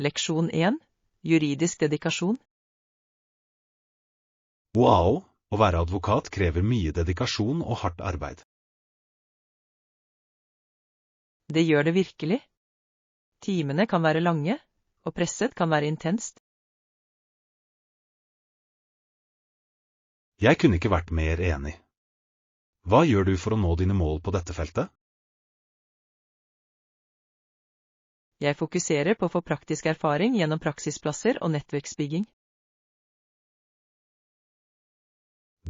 Leksjon 1. Juridisk dedikasjon. Wow, å være advokat krever mye dedikasjon og hardt arbeid. Det gjør det virkelig. Timene kan være lange, og presset kan være intenst. Jeg kunne ikke vært mer enig. Hva gjør du for å nå dine mål på dette feltet? Jeg fokuserer på å få praktisk erfaring gjennom praksisplasser og nettverksbygging.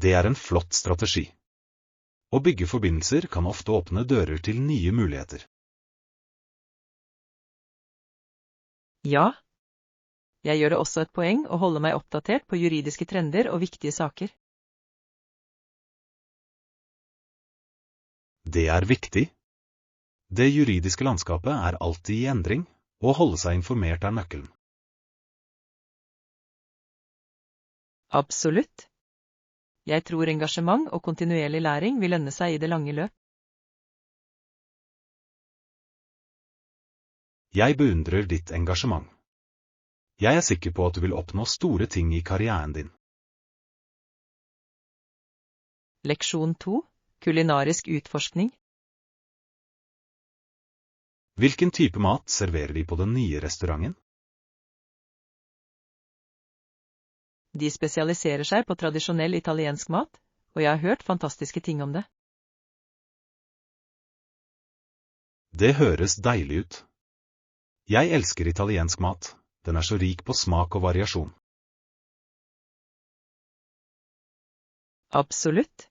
Det er en flott strategi. Å bygge forbindelser kan ofte åpne dører til nye muligheter. Ja. Jeg gjør det også et poeng å holde meg oppdatert på juridiske trender og viktige saker. Det er viktig. Det juridiske landskapet er alltid i endring, og å holde seg informert er nøkkelen. Absolutt. Jeg tror engasjement og kontinuerlig læring vil lønne seg i det lange løp. Jeg beundrer ditt engasjement. Jeg er sikker på at du vil oppnå store ting i karrieren din. Leksjon 2. Kulinarisk utforskning. Hvilken type mat serverer de på den nye restauranten? De spesialiserer seg på tradisjonell italiensk mat, og jeg har hørt fantastiske ting om det. Det høres deilig ut. Jeg elsker italiensk mat. Den er så rik på smak og variasjon. Absolutt.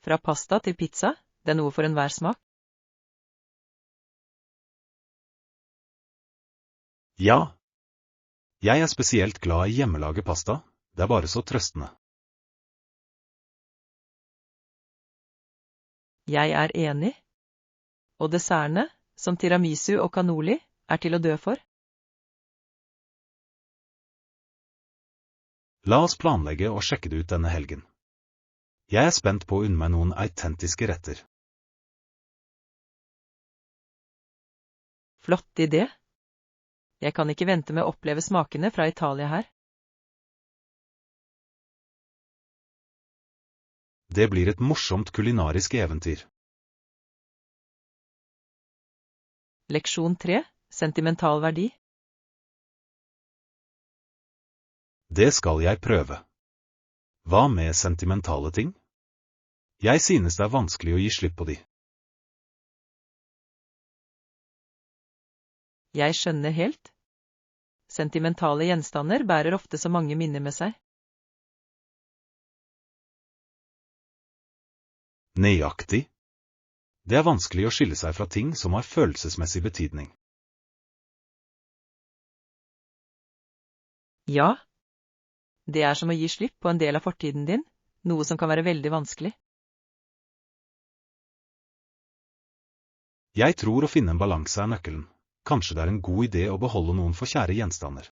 Fra pasta til pizza, det er noe for enhver smak. Ja. Jeg er spesielt glad i hjemmelaget pasta. Det er bare så trøstende. Jeg er enig. Og dessertene, som tiramisu og cannoli, er til å dø for. La oss planlegge og sjekke det ut denne helgen. Jeg er spent på å unne meg noen autentiske retter. Flott idé. Jeg kan ikke vente med å oppleve smakene fra Italia her. Det blir et morsomt kulinarisk eventyr. Leksjon 3. Sentimental verdi. Det skal jeg prøve. Hva med sentimentale ting? Jeg synes det er vanskelig å gi slipp på de. Jeg skjønner helt. Sentimentale gjenstander bærer ofte så mange minner med seg. Nøyaktig. Det er vanskelig å skille seg fra ting som har følelsesmessig betydning. Ja. Det er som å gi slipp på en del av fortiden din, noe som kan være veldig vanskelig. Jeg tror å finne en balanse er nøkkelen. Kanskje det er en god idé å beholde noen forkjære gjenstander.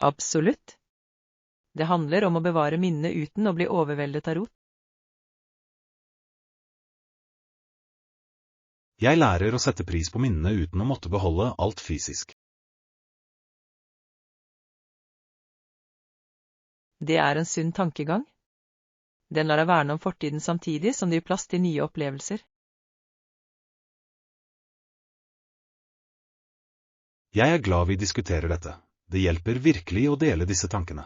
Absolutt. Det handler om å bevare minnet uten å bli overveldet av rot. Jeg lærer å sette pris på minnene uten å måtte beholde alt fysisk. Det er en sunn tankegang. Den lar deg verne om fortiden samtidig som det gir plass til nye opplevelser. Jeg er glad vi diskuterer dette. Det hjelper virkelig å dele disse tankene.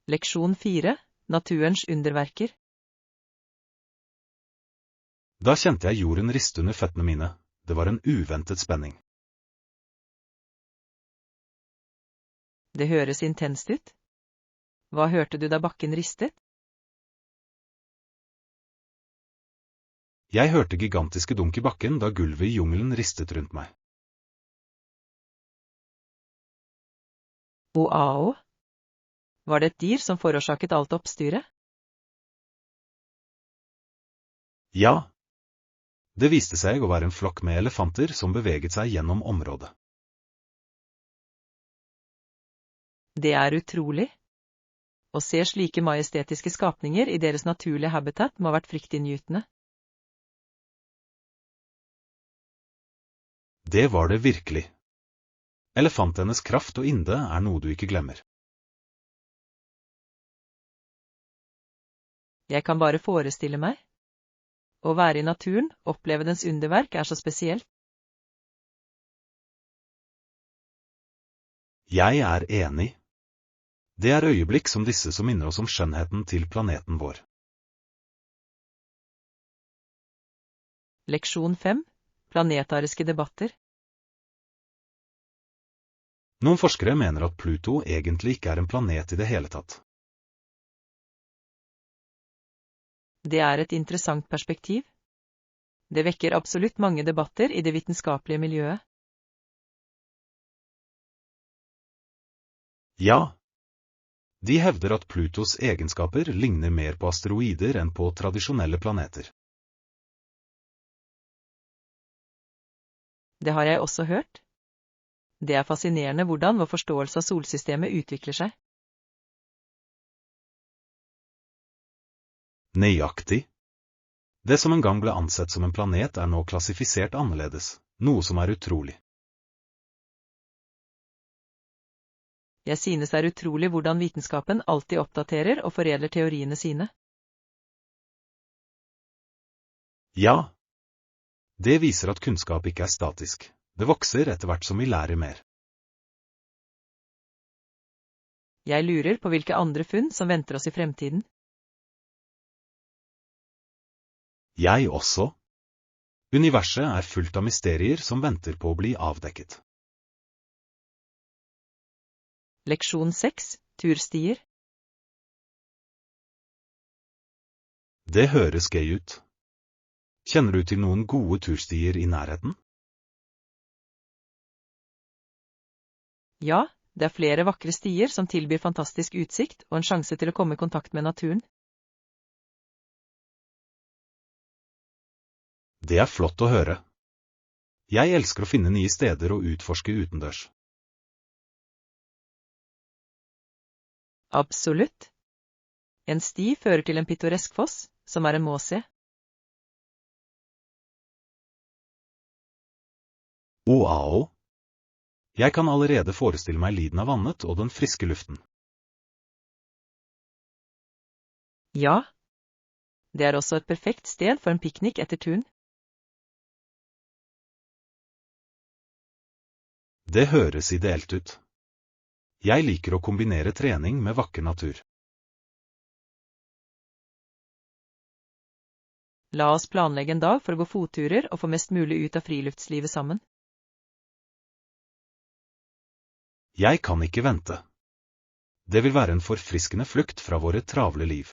Leksjon 4. Naturens underverker. Da kjente jeg jorden riste under føttene mine. Det var en uventet spenning. Det høres intenst ut. Hva hørte du da bakken ristet? Jeg hørte gigantiske dunk i bakken da gulvet i jungelen ristet rundt meg. Wow! Var det et dyr som forårsaket alt oppstyret? Ja. Det viste seg å være en flokk med elefanter som beveget seg gjennom området. Det er utrolig. Å se slike majestetiske skapninger i deres naturlige habitat må ha vært fryktinngytende. Det var det virkelig. Elefantenes kraft og ynde er noe du ikke glemmer. Jeg kan bare forestille meg. Å være i naturen, oppleve dens underverk er så spesielt. Jeg er enig. Det er øyeblikk som disse som minner oss om skjønnheten til planeten vår. Leksjon 5. Planetariske debatter. Noen forskere mener at Pluto egentlig ikke er en planet i det hele tatt. Det er et interessant perspektiv. Det vekker absolutt mange debatter i det vitenskapelige miljøet. Ja. De hevder at Plutos egenskaper ligner mer på asteroider enn på tradisjonelle planeter. Det har jeg også hørt. Det er fascinerende hvordan vår forståelse av solsystemet utvikler seg. Nøyaktig. Det som en gang ble ansett som en planet er nå klassifisert annerledes, noe som er utrolig. Jeg synes det er utrolig hvordan vitenskapen alltid oppdaterer og foredler teoriene sine. Ja. Det viser at kunnskap ikke er statisk. Det vokser etter hvert som vi lærer mer. Jeg lurer på hvilke andre funn som venter oss i fremtiden. Jeg også. Universet er fullt av mysterier som venter på å bli avdekket. Leksjon 6. Turstier. Det høres gøy ut. Kjenner du til noen gode turstier i nærheten? Ja, det er flere vakre stier som tilbyr fantastisk utsikt og en sjanse til å komme i kontakt med naturen. Det er flott å høre. Jeg elsker å finne nye steder og utforske utendørs. Absolutt. En sti fører til en pittoresk foss, som er en må se. Wow! Jeg kan allerede forestille meg lyden av vannet og den friske luften. Ja. Det er også et perfekt sted for en piknik etter turen. Det høres ideelt ut. Jeg liker å kombinere trening med vakker natur. La oss planlegge en dag for å gå fotturer og få mest mulig ut av friluftslivet sammen. Jeg kan ikke vente. Det vil være en forfriskende flukt fra våre travle liv.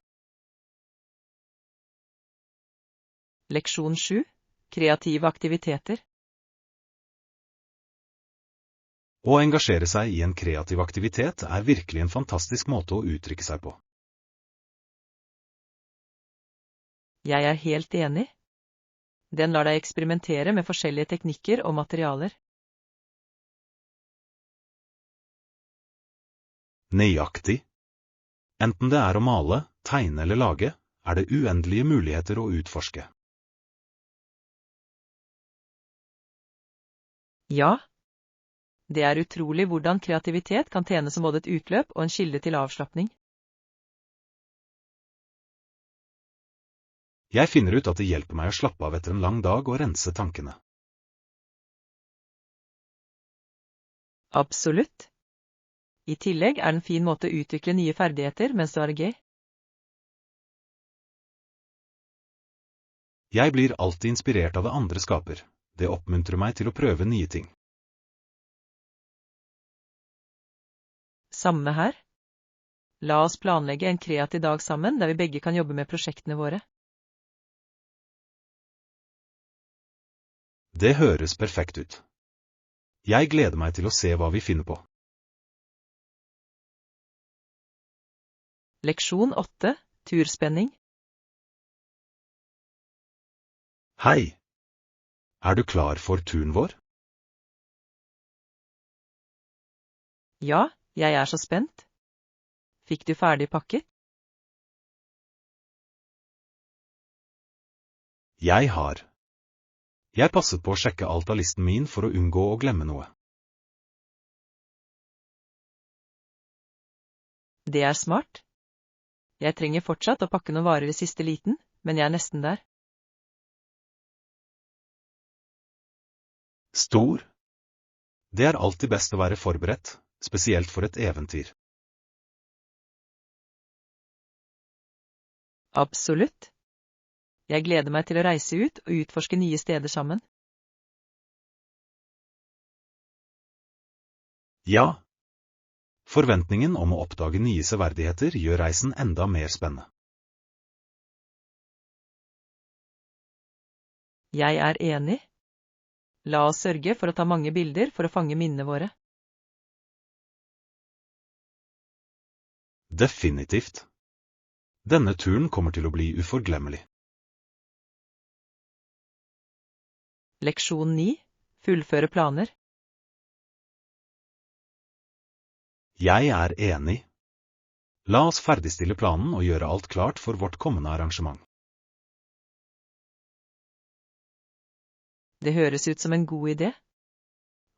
Leksjon 7. Kreative aktiviteter. Å engasjere seg i en kreativ aktivitet er virkelig en fantastisk måte å uttrykke seg på. Jeg er helt enig. Den lar deg eksperimentere med forskjellige teknikker og materialer. Nøyaktig. Enten det er å male, tegne eller lage, er det uendelige muligheter å utforske. Ja. Det er utrolig hvordan kreativitet kan tjene som både et utløp og en kilde til avslapping. Jeg finner ut at det hjelper meg å slappe av etter en lang dag og rense tankene. Absolutt. I tillegg er det en fin måte å utvikle nye ferdigheter mens du har det gøy. Jeg blir alltid inspirert av det andre skaper. Det oppmuntrer meg til å prøve nye ting. Samme her. La oss planlegge en kreativ dag sammen der vi begge kan jobbe med prosjektene våre. Det høres perfekt ut. Jeg gleder meg til å se hva vi finner på. Leksjon 8. Turspenning. Hei! Er du klar for turen vår? Ja, jeg er så spent. Fikk du ferdig pakket? Jeg har. Jeg passet på å sjekke alt av listen min for å unngå å glemme noe. Det er smart. Jeg trenger fortsatt å pakke noen varer i siste liten, men jeg er nesten der. Stor. Det er alltid best å være forberedt, spesielt for et eventyr. Absolutt. Jeg gleder meg til å reise ut og utforske nye steder sammen. Ja. Forventningen om å oppdage nye severdigheter gjør reisen enda mer spennende. Jeg er enig. La oss sørge for å ta mange bilder for å fange minnene våre. Definitivt. Denne turen kommer til å bli uforglemmelig. Leksjon 9. Fullføre planer. Jeg er enig. La oss ferdigstille planen og gjøre alt klart for vårt kommende arrangement. Det høres ut som en god idé.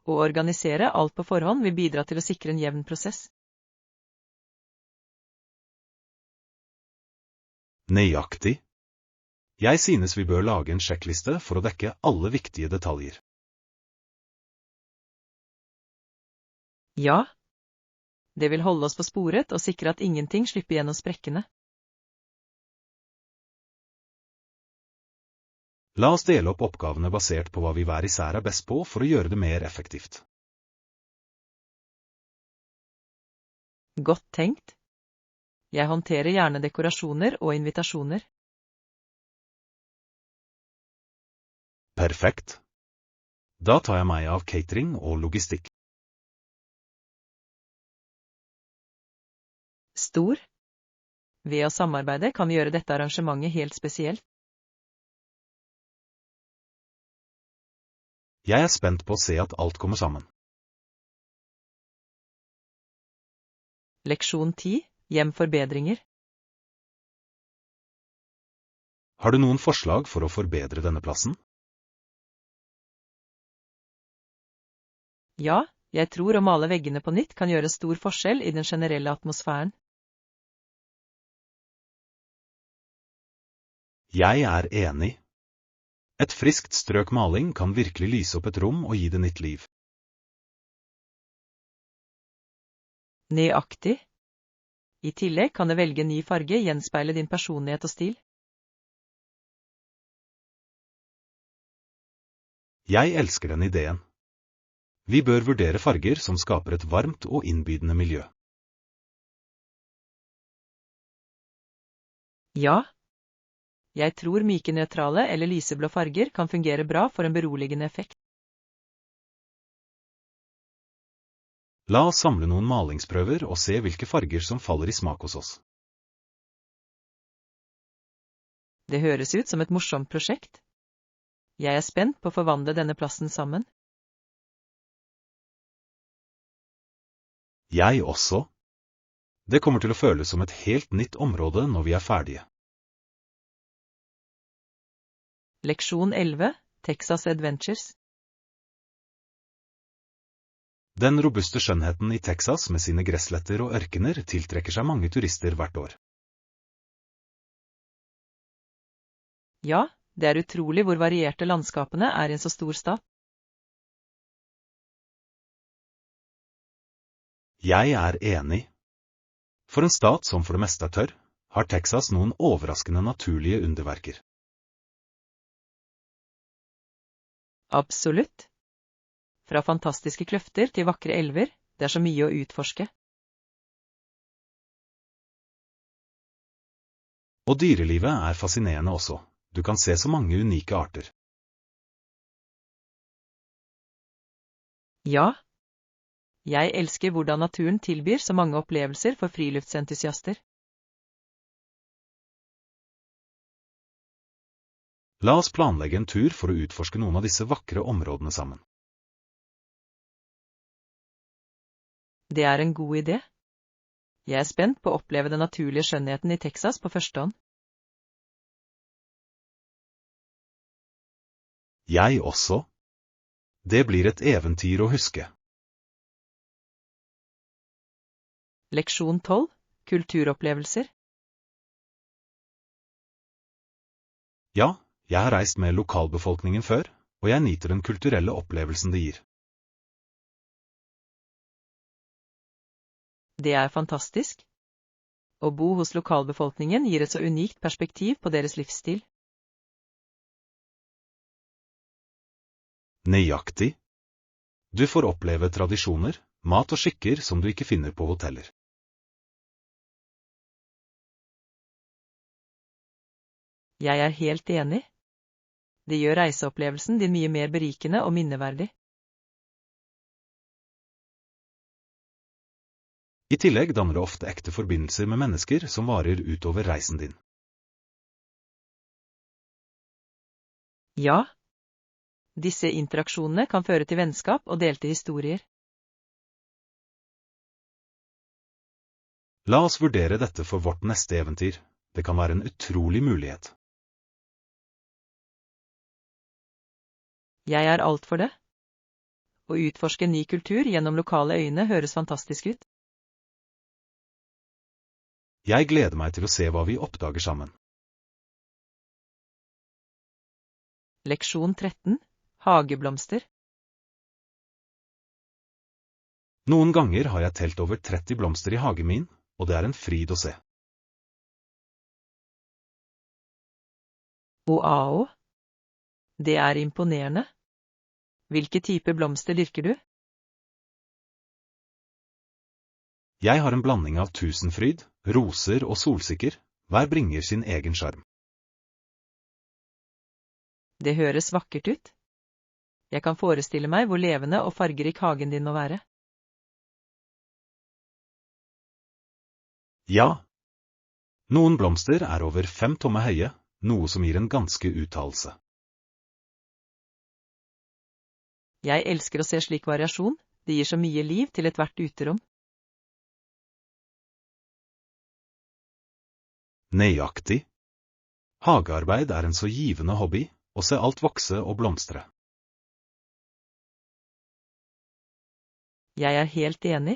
Å organisere alt på forhånd vil bidra til å sikre en jevn prosess. Nøyaktig. Jeg synes vi bør lage en sjekkliste for å dekke alle viktige detaljer. Ja. Det vil holde oss på sporet og sikre at ingenting slipper gjennom sprekkene. La oss dele opp oppgavene basert på hva vi hver især er best på for å gjøre det mer effektivt. Godt tenkt. Jeg håndterer gjerne dekorasjoner og invitasjoner. Perfekt. Da tar jeg meg av catering og logistikk. Stor. Ved å samarbeide kan vi gjøre dette arrangementet helt spesielt. Jeg er spent på å se at alt kommer sammen. Leksjon 10. Hjem-forbedringer. Har du noen forslag for å forbedre denne plassen? Ja, jeg tror å male veggene på nytt kan gjøre stor forskjell i den generelle atmosfæren. Jeg er enig. Et friskt strøk maling kan virkelig lyse opp et rom og gi det nytt liv. Nøyaktig. I tillegg kan du velge ny farge gjenspeile din personlighet og stil. Jeg elsker den ideen. Vi bør vurdere farger som skaper et varmt og innbydende miljø. Ja. Jeg tror myke nøytrale eller lyseblå farger kan fungere bra for en beroligende effekt. La oss samle noen malingsprøver og se hvilke farger som faller i smak hos oss. Det høres ut som et morsomt prosjekt. Jeg er spent på å forvandle denne plassen sammen. Jeg også. Det kommer til å føles som et helt nytt område når vi er ferdige. Leksjon 11. Texas Adventures. Den robuste skjønnheten i Texas med sine gressletter og ørkener tiltrekker seg mange turister hvert år. Ja, det er utrolig hvor varierte landskapene er i en så stor stat. Jeg er enig. For en stat som for det meste er tørr, har Texas noen overraskende naturlige underverker. Absolutt. Fra fantastiske kløfter til vakre elver, det er så mye å utforske. Og dyrelivet er fascinerende også. Du kan se så mange unike arter. Ja. Jeg elsker hvordan naturen tilbyr så mange opplevelser for friluftsentusiaster. La oss planlegge en tur for å utforske noen av disse vakre områdene sammen. Det er en god idé. Jeg er spent på å oppleve den naturlige skjønnheten i Texas på første hånd. Jeg også. Det blir et eventyr å huske. Leksjon 12. Kulturopplevelser. Ja, jeg har reist med lokalbefolkningen før, og jeg nyter den kulturelle opplevelsen det gir. Det er fantastisk. Å bo hos lokalbefolkningen gir et så unikt perspektiv på deres livsstil. Nøyaktig. Du får oppleve tradisjoner, mat og skikker som du ikke finner på hoteller. Jeg er helt enig. Det gjør reiseopplevelsen din mye mer berikende og minneverdig. I tillegg danner det ofte ekte forbindelser med mennesker som varer utover reisen din. Ja. Disse interaksjonene kan føre til vennskap og delte historier. La oss vurdere dette for vårt neste eventyr. Det kan være en utrolig mulighet. Jeg er alt for det. Å utforske en ny kultur gjennom lokale øyne høres fantastisk ut. Jeg gleder meg til å se hva vi oppdager sammen. Leksjon 13. Hageblomster. Noen ganger har jeg telt over 30 blomster i hagen min, og det er en fryd å se. Wow. Det er imponerende. Hvilke typer blomster dyrker du? Jeg har en blanding av tusenfryd, roser og solsikker, hver bringer sin egen sjarm. Det høres vakkert ut. Jeg kan forestille meg hvor levende og fargerik hagen din må være. Ja. Noen blomster er over 5 tommer høye, noe som gir en ganske uttalelse. Jeg elsker å se slik variasjon, det gir så mye liv til ethvert uterom. Nøyaktig. Hagearbeid er en så givende hobby, å se alt vokse og blomstre. Jeg er helt enig.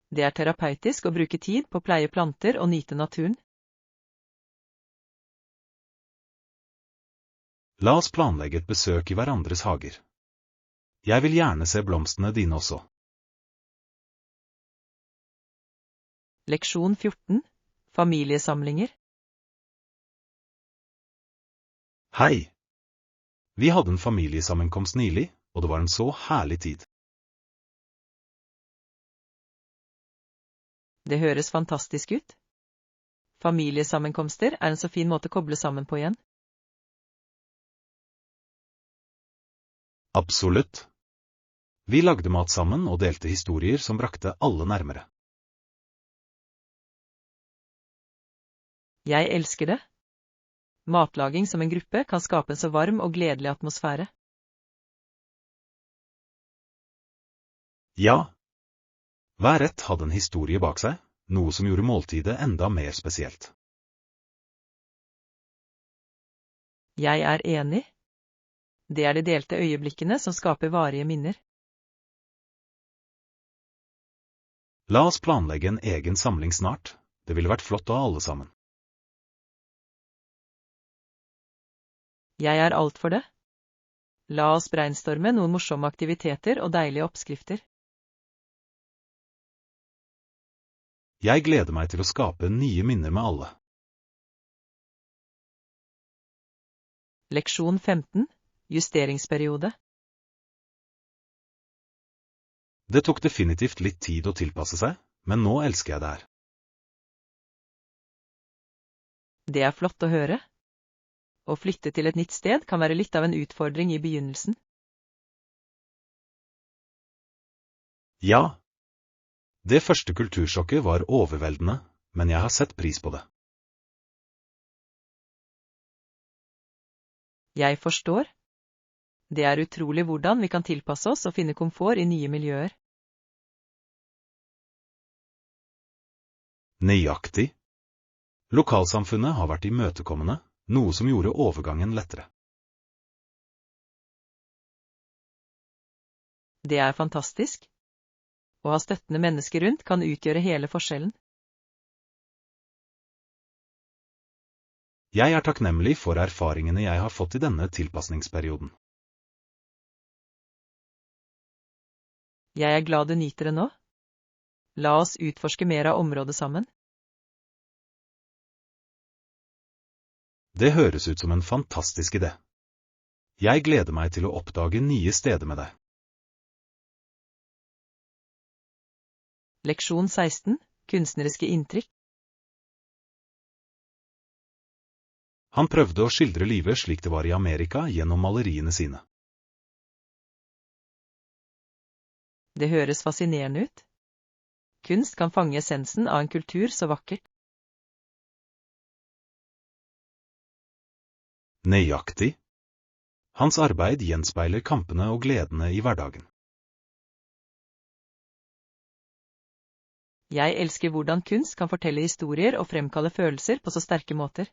Det er terapeutisk å bruke tid på å pleie planter og nyte naturen. La oss planlegge et besøk i hverandres hager. Jeg vil gjerne se blomstene dine også. Leksjon 14. Familiesamlinger. Hei! Vi hadde en familiesammenkomst nylig, og det var en så herlig tid. Det høres fantastisk ut. Familiesammenkomster er en så fin måte å koble sammen på igjen. Absolutt. Vi lagde mat sammen og delte historier som brakte alle nærmere. Jeg elsker det. Matlaging som en gruppe kan skape en så varm og gledelig atmosfære. Ja. Hver rett hadde en historie bak seg, noe som gjorde måltidet enda mer spesielt. Jeg er enig. Det er de delte øyeblikkene som skaper varige minner. La oss planlegge en egen samling snart. Det ville vært flott å ha alle sammen. Jeg er alt for det. La oss brainstorme noen morsomme aktiviteter og deilige oppskrifter. Jeg gleder meg til å skape nye minner med alle. Leksjon 15. Justeringsperiode. Det tok definitivt litt tid å tilpasse seg, men nå elsker jeg det her. Det er flott å høre. Å flytte til et nytt sted kan være litt av en utfordring i begynnelsen. Ja. Det første kultursjokket var overveldende, men jeg har sett pris på det. Jeg forstår. Det er utrolig hvordan vi kan tilpasse oss og finne komfort i nye miljøer. Nøyaktig. Lokalsamfunnet har vært imøtekommende, noe som gjorde overgangen lettere. Det er fantastisk. Å ha støttende mennesker rundt kan utgjøre hele forskjellen. Jeg er takknemlig for erfaringene jeg har fått i denne tilpasningsperioden. Jeg er glad du nyter det nå. La oss utforske mer av området sammen. Det høres ut som en fantastisk idé. Jeg gleder meg til å oppdage nye steder med deg. Leksjon 16. Kunstneriske inntrykk. Han prøvde å skildre livet slik det var i Amerika gjennom maleriene sine. Det høres fascinerende ut. Kunst kan fange essensen av en kultur så vakkert. Nøyaktig. Hans arbeid gjenspeiler kampene og gledene i hverdagen. Jeg elsker hvordan kunst kan fortelle historier og fremkalle følelser på så sterke måter.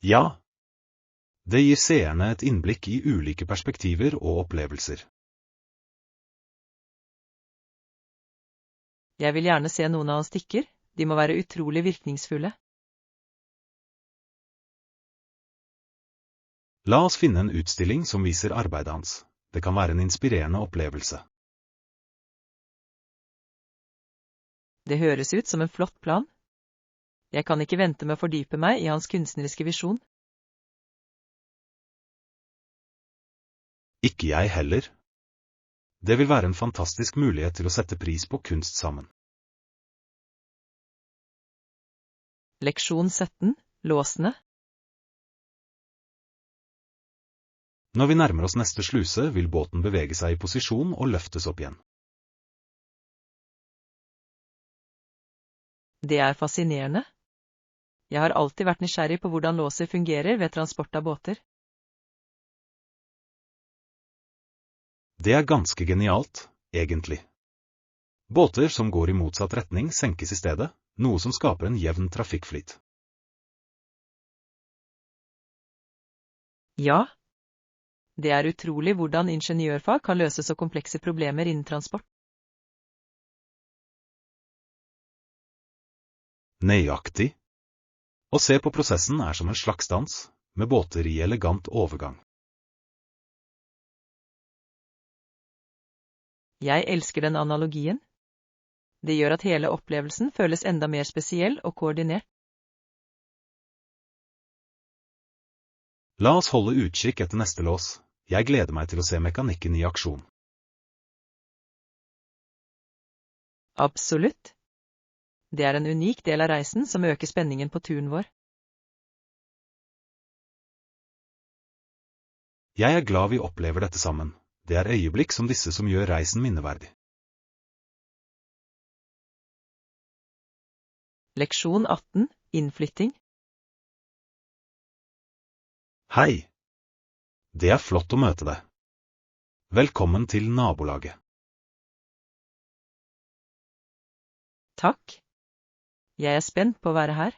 Ja. Det gir seerne et innblikk i ulike perspektiver og opplevelser. Jeg vil gjerne se noen av hans stykker, de må være utrolig virkningsfulle. La oss finne en utstilling som viser arbeidet hans. Det kan være en inspirerende opplevelse. Det høres ut som en flott plan. Jeg kan ikke vente med å fordype meg i hans kunstneriske visjon. Ikke jeg heller. Det vil være en fantastisk mulighet til å sette pris på kunst sammen. Leksjon 17. Låsene. Når vi nærmer oss neste sluse, vil båten bevege seg i posisjon og løftes opp igjen. Det er fascinerende. Jeg har alltid vært nysgjerrig på hvordan låser fungerer ved transport av båter. Det er ganske genialt, egentlig. Båter som går i motsatt retning senkes i stedet, noe som skaper en jevn trafikkflyt. Ja. Det er utrolig hvordan ingeniørfag kan løse så komplekse problemer innen transport. Nøyaktig. Å se på prosessen er som en slags dans, med båter i elegant overgang. Jeg elsker den analogien. Det gjør at hele opplevelsen føles enda mer spesiell og koordinert. La oss holde utkikk etter neste lås. Jeg gleder meg til å se mekanikken i aksjon. Absolutt. Det er en unik del av reisen som øker spenningen på turen vår. Jeg er glad vi opplever dette sammen. Det er øyeblikk som disse som gjør reisen minneverdig. Leksjon 18. Innflytting. Hei! Det er flott å møte deg. Velkommen til nabolaget. Takk. Jeg er spent på å være her.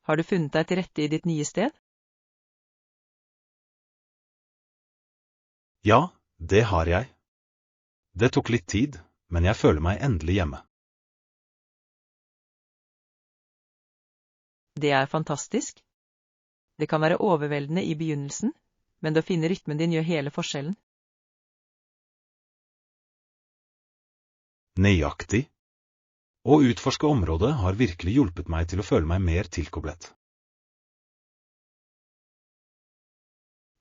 Har du funnet deg til rette i ditt nye sted? Ja, det har jeg. Det tok litt tid, men jeg føler meg endelig hjemme. Det er fantastisk. Det kan være overveldende i begynnelsen, men det å finne rytmen din gjør hele forskjellen. Nøyaktig. Å utforske området har virkelig hjulpet meg til å føle meg mer tilkoblet.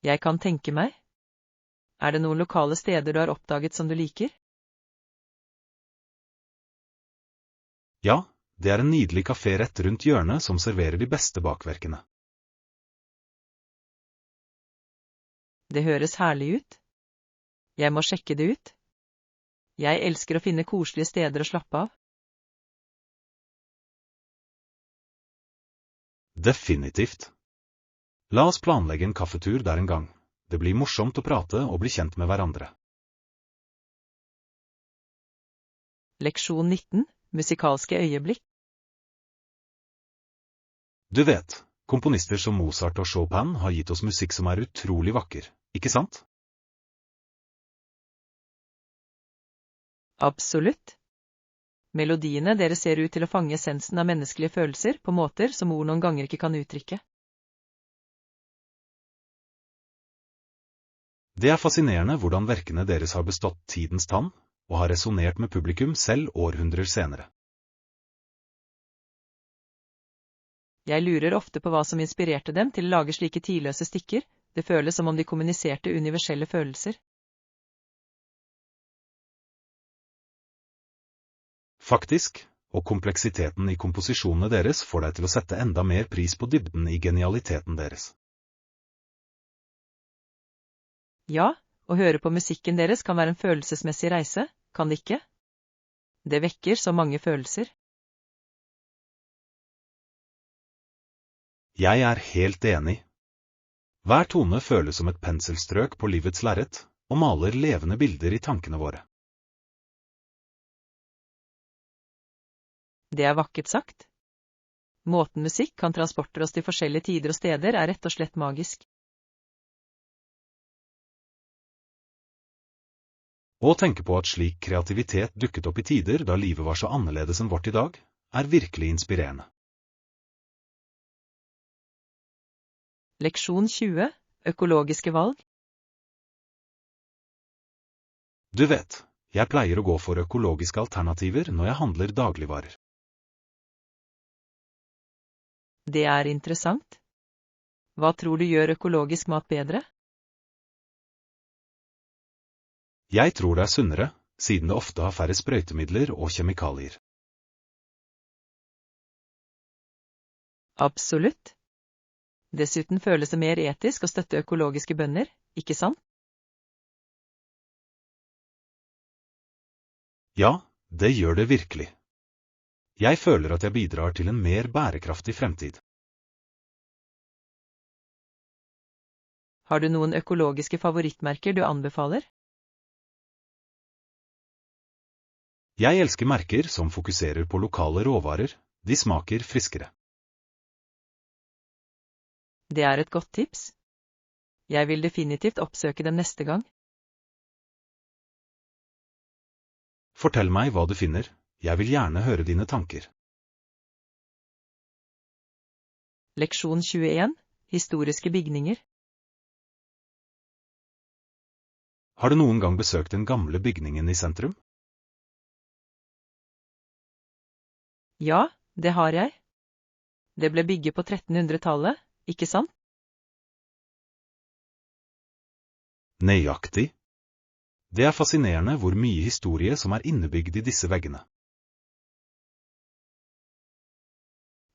Jeg kan tenke meg. Er det noen lokale steder du har oppdaget som du liker? Ja, det er en nydelig kafé rett rundt hjørnet som serverer de beste bakverkene. Det høres herlig ut. Jeg må sjekke det ut. Jeg elsker å finne koselige steder å slappe av. Definitivt. La oss planlegge en kaffetur der en gang. Det blir morsomt å prate og bli kjent med hverandre. Leksjon 19. Musikalske øyeblikk. Du vet, komponister som Mozart og Chopin har gitt oss musikk som er utrolig vakker. ikke sant? Absolutt. Melodiene deres ser ut til å fange essensen av menneskelige følelser på måter som ord noen ganger ikke kan uttrykke. Det er fascinerende hvordan verkene deres har bestått tidens tann, og har resonert med publikum selv århundrer senere. Jeg lurer ofte på hva som inspirerte dem til å lage slike tidløse stykker, det føles som om de kommuniserte universelle følelser. Faktisk, og kompleksiteten i komposisjonene deres får deg til å sette enda mer pris på dybden i genialiteten deres. Ja, å høre på musikken deres kan være en følelsesmessig reise, kan det ikke? Det vekker så mange følelser. Jeg er helt enig. Hver tone føles som et penselstrøk på livets lerret, og maler levende bilder i tankene våre. Det er vakkert sagt. Måten musikk kan transportere oss til forskjellige tider og steder er rett og slett magisk. Å tenke på at slik kreativitet dukket opp i tider da livet var så annerledes enn vårt i dag, er virkelig inspirerende. Leksjon 20. Økologiske valg. Du vet, jeg pleier å gå for økologiske alternativer når jeg handler dagligvarer. Det er interessant. Hva tror du gjør økologisk mat bedre? Jeg tror det er sunnere, siden det ofte har færre sprøytemidler og kjemikalier. Absolutt. Dessuten føles det mer etisk å støtte økologiske bønder, ikke sant? Ja, det gjør det virkelig. Jeg føler at jeg bidrar til en mer bærekraftig fremtid. Har du noen økologiske favorittmerker du anbefaler? Jeg elsker merker som fokuserer på lokale råvarer, de smaker friskere. Det er et godt tips. Jeg vil definitivt oppsøke dem neste gang. Fortell meg hva du finner, jeg vil gjerne høre dine tanker. Leksjon 21. Historiske bygninger. Har du noen gang besøkt den gamle bygningen i sentrum? Ja, det har jeg. Det ble bygget på 1300-tallet, ikke sant? Nøyaktig. Det er fascinerende hvor mye historie som er innebygd i disse veggene.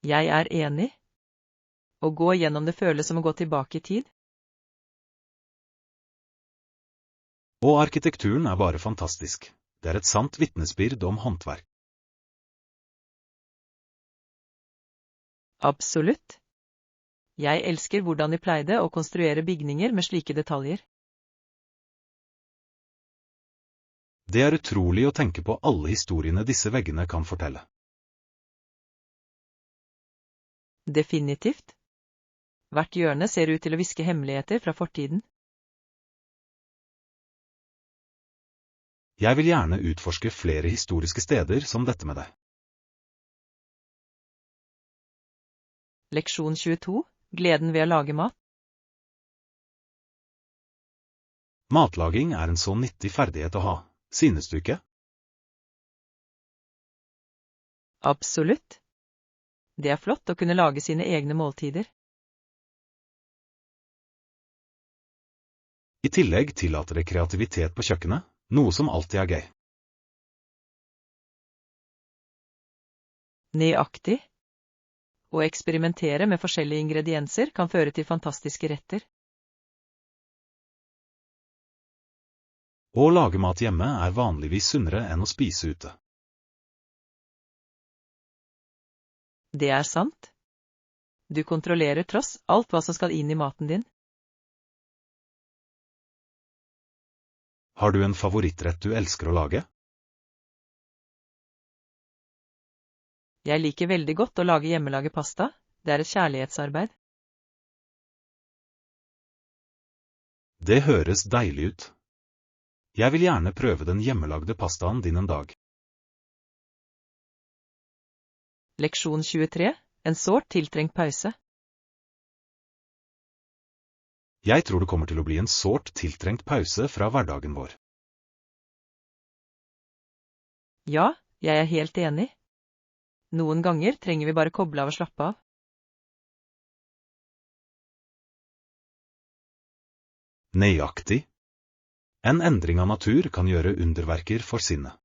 Jeg er enig. Å gå gjennom det føles som å gå tilbake i tid. Og arkitekturen er bare fantastisk. Det er et sant vitnesbyrd om håndverk. Absolutt. Jeg elsker hvordan de pleide å konstruere bygninger med slike detaljer. Det er utrolig å tenke på alle historiene disse veggene kan fortelle. Definitivt. Hvert hjørne ser ut til å hviske hemmeligheter fra fortiden. Jeg vil gjerne utforske flere historiske steder som dette med deg. Leksjon 22. Gleden ved å lage mat. Matlaging er en så nyttig ferdighet å ha, synes du ikke? Absolutt. Det er flott å kunne lage sine egne måltider. I tillegg tillater det kreativitet på kjøkkenet, noe som alltid er gøy. Nøyaktig. Å eksperimentere med forskjellige ingredienser kan føre til fantastiske retter. Å lage mat hjemme er vanligvis sunnere enn å spise ute. Det er sant. Du kontrollerer tross alt hva som skal inn i maten din. Har du en favorittrett du elsker å lage? Jeg liker veldig godt å lage hjemmelaget pasta. Det er et kjærlighetsarbeid. Det høres deilig ut. Jeg vil gjerne prøve den hjemmelagde pastaen din en dag. Leksjon 23. En sårt tiltrengt pause. Jeg tror det kommer til å bli en sårt tiltrengt pause fra hverdagen vår. Ja, jeg er helt enig. Noen ganger trenger vi bare koble av og slappe av. Nøyaktig. En endring av natur kan gjøre underverker for sinnet.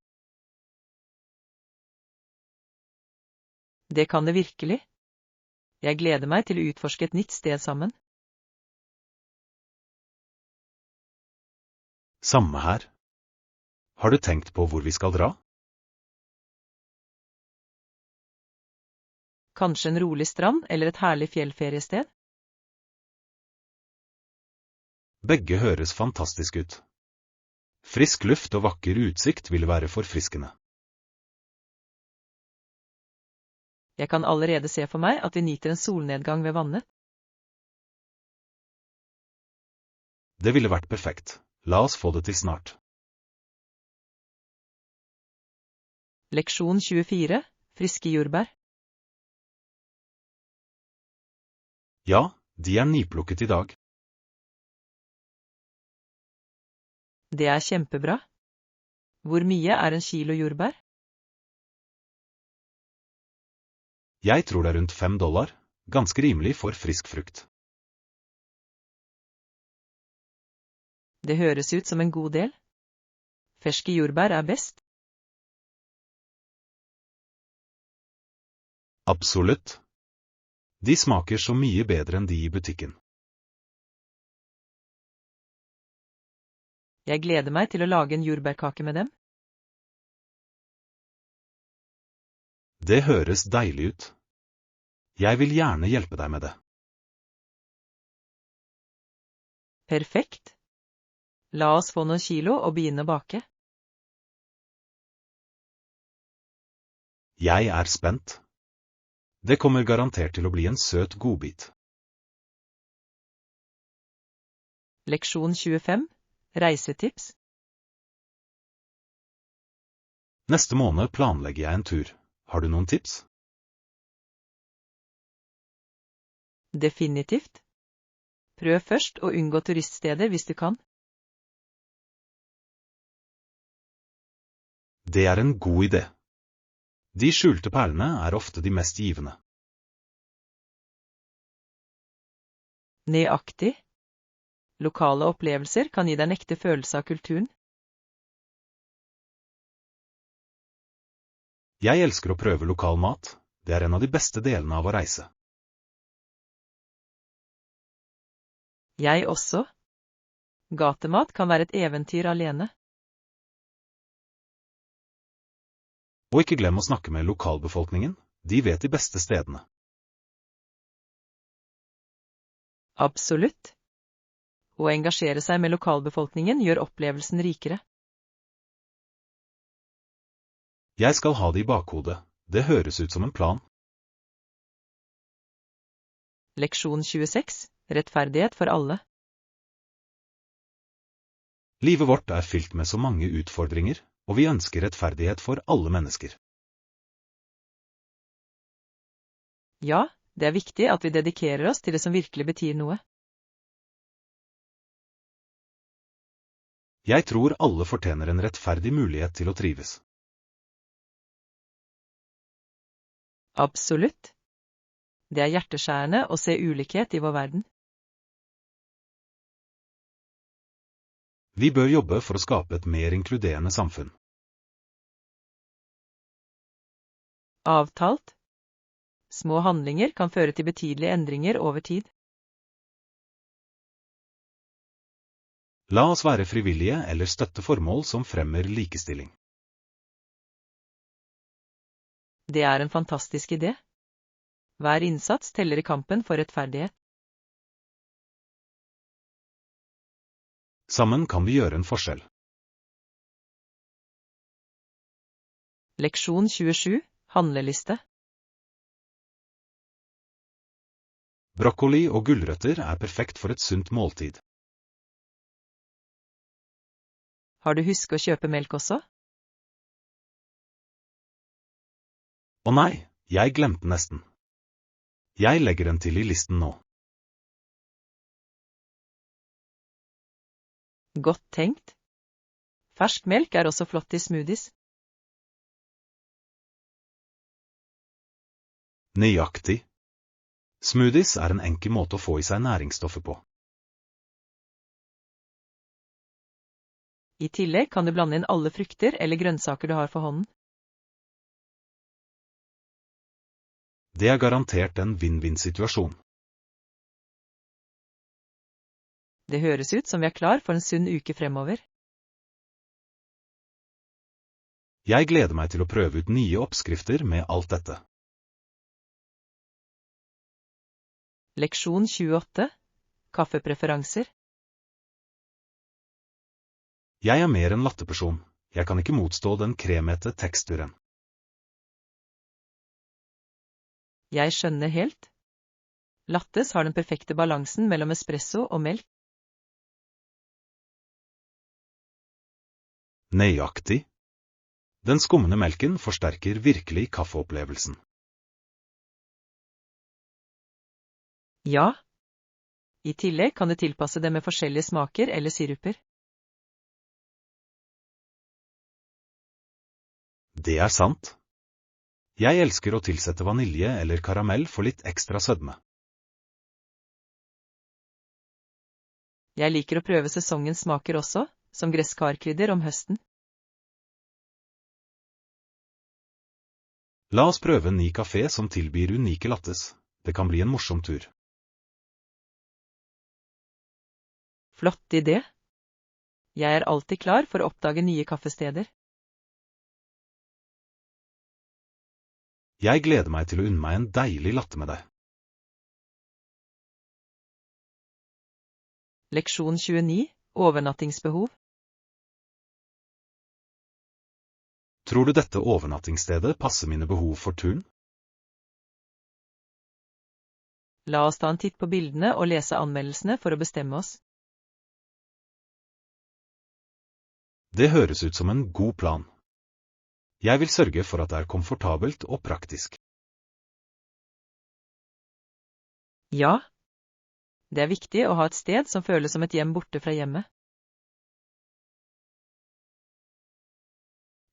Det kan det virkelig. Jeg gleder meg til å utforske et nytt sted sammen. Samme her. Har du tenkt på hvor vi skal dra? Kanskje en rolig strand eller et herlig fjellferiested? Begge høres fantastisk ut. Frisk luft og vakker utsikt vil være forfriskende. Jeg kan allerede se for meg at vi nyter en solnedgang ved vannet. Det ville vært perfekt. La oss få det til snart. Leksjon 24. Friske jordbær. Ja, de er nyplukket i dag. Det er kjempebra. Hvor mye er en kilo jordbær? Jeg tror det er rundt $5, ganske rimelig for frisk frukt. Det høres ut som en god del. Ferske jordbær er best. Absolutt. De smaker så mye bedre enn de i butikken. Jeg gleder meg til å lage en jordbærkake med dem. Det høres deilig ut. Jeg vil gjerne hjelpe deg med det. Perfekt. La oss få noen kilo og begynne å bake. Jeg er spent. Det kommer garantert til å bli en søt godbit. Leksjon 25. Reisetips. Neste måned planlegger jeg en tur. Har du noen tips? Definitivt. Prøv først å unngå turiststeder hvis du kan. Det er en god idé. De skjulte perlene er ofte de mest givende. Nøyaktig. Lokale opplevelser kan gi deg en ekte følelse av kulturen. Jeg elsker å prøve lokal mat. Det er en av de beste delene av å reise. Jeg også. Gatemat kan være et eventyr alene. Og ikke glem å snakke med lokalbefolkningen. De vet de beste stedene. Absolutt. Å engasjere seg med lokalbefolkningen gjør opplevelsen rikere. Jeg skal ha det i bakhodet. Det høres ut som en plan. Leksjon 26. Rettferdighet for alle. Livet vårt er fylt med så mange utfordringer, og vi ønsker rettferdighet for alle mennesker. Ja, det er viktig at vi dedikerer oss til det som virkelig betyr noe. Jeg tror alle fortjener en rettferdig mulighet til å trives. Absolutt. Det er hjerteskjærende å se ulikhet i vår verden. Vi bør jobbe for å skape et mer inkluderende samfunn. Avtalt. Små handlinger kan føre til betydelige endringer over tid. La oss være frivillige eller støtte formål som fremmer likestilling. Det er en fantastisk idé. Hver innsats teller i kampen for rettferdighet. Sammen kan vi gjøre en forskjell. Leksjon 27. Handleliste. Brokkoli og gulrøtter er perfekt for et sunt måltid. Har du husket å kjøpe melk også? Å nei, jeg glemte nesten. Jeg legger den til i listen nå. Godt tenkt. Fersk melk er også flott i smoothies. Nøyaktig. Smoothies er en enkel måte å få i seg næringsstoffer på. I tillegg kan du blande inn alle frukter eller grønnsaker du har for hånden. Det er garantert en vinn-vinn-situasjon. Det høres ut som vi er klar for en sunn uke fremover. Jeg gleder meg til å prøve ut nye oppskrifter med alt dette. Leksjon 28. Kaffepreferanser. Jeg er mer en latterperson. Jeg kan ikke motstå den kremete teksturen. Jeg skjønner helt. Lattes har den perfekte balansen mellom espresso og melk. Nøyaktig. Den skummende melken forsterker virkelig kaffeopplevelsen. Ja. I tillegg kan du tilpasse det med forskjellige smaker eller siruper. Det er sant. Jeg elsker å tilsette vanilje eller karamell for litt ekstra sødme. Jeg liker å prøve sesongens smaker også, som gresskarkrydder om høsten. La oss prøve en ny kafé som tilbyr unike lattes. Det kan bli en morsom tur. Flott idé. Jeg er alltid klar for å oppdage nye kaffesteder. Jeg gleder meg til å unne meg en deilig latte med deg. Leksjon 29. Overnattingsbehov. Tror du dette overnattingsstedet passer mine behov for turen? La oss ta en titt på bildene og lese anmeldelsene for å bestemme oss. Det høres ut som en god plan. Jeg vil sørge for at det er komfortabelt og praktisk. Ja. Det er viktig å ha et sted som føles som et hjem borte fra hjemmet.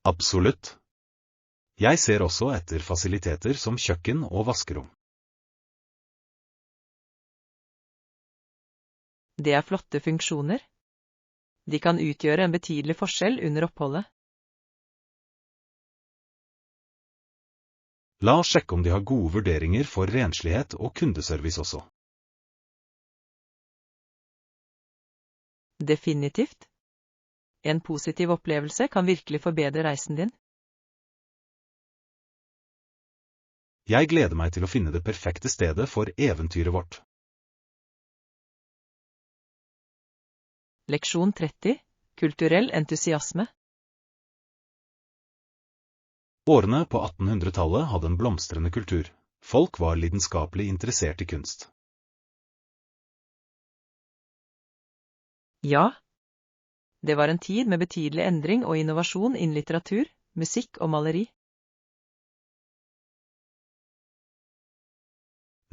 Absolutt. Jeg ser også etter fasiliteter som kjøkken og vaskerom. Det er flotte funksjoner. De kan utgjøre en betydelig forskjell under oppholdet. La oss sjekke om de har gode vurderinger for renslighet og kundeservice også. Definitivt. En positiv opplevelse kan virkelig forbedre reisen din. Jeg gleder meg til å finne det perfekte stedet for eventyret vårt. Leksjon 30. Kulturell entusiasme. Årene på 1800-tallet hadde en blomstrende kultur. Folk var lidenskapelig interessert i kunst. Ja. Det var en tid med betydelig endring og innovasjon innen litteratur, musikk og maleri.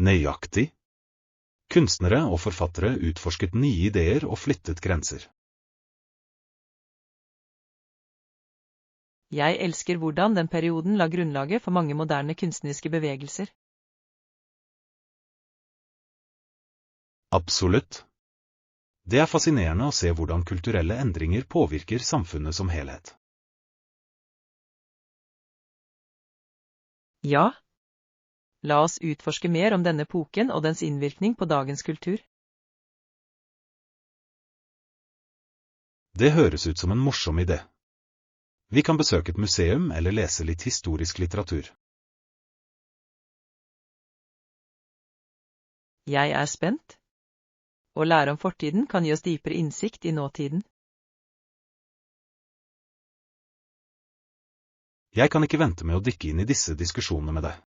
Nøyaktig. Kunstnere og forfattere utforsket nye ideer og flyttet grenser. Jeg elsker hvordan den perioden la grunnlaget for mange moderne kunstneriske bevegelser. Absolutt. Det er fascinerende å se hvordan kulturelle endringer påvirker samfunnet som helhet. Ja. La oss utforske mer om denne epoken og dens innvirkning på dagens kultur. Det høres ut som en morsom idé. Vi kan besøke et museum eller lese litt historisk litteratur. Jeg er spent. Å lære om fortiden kan gi oss dypere innsikt i nåtiden. Jeg kan ikke vente med å dykke inn i disse diskusjonene med deg.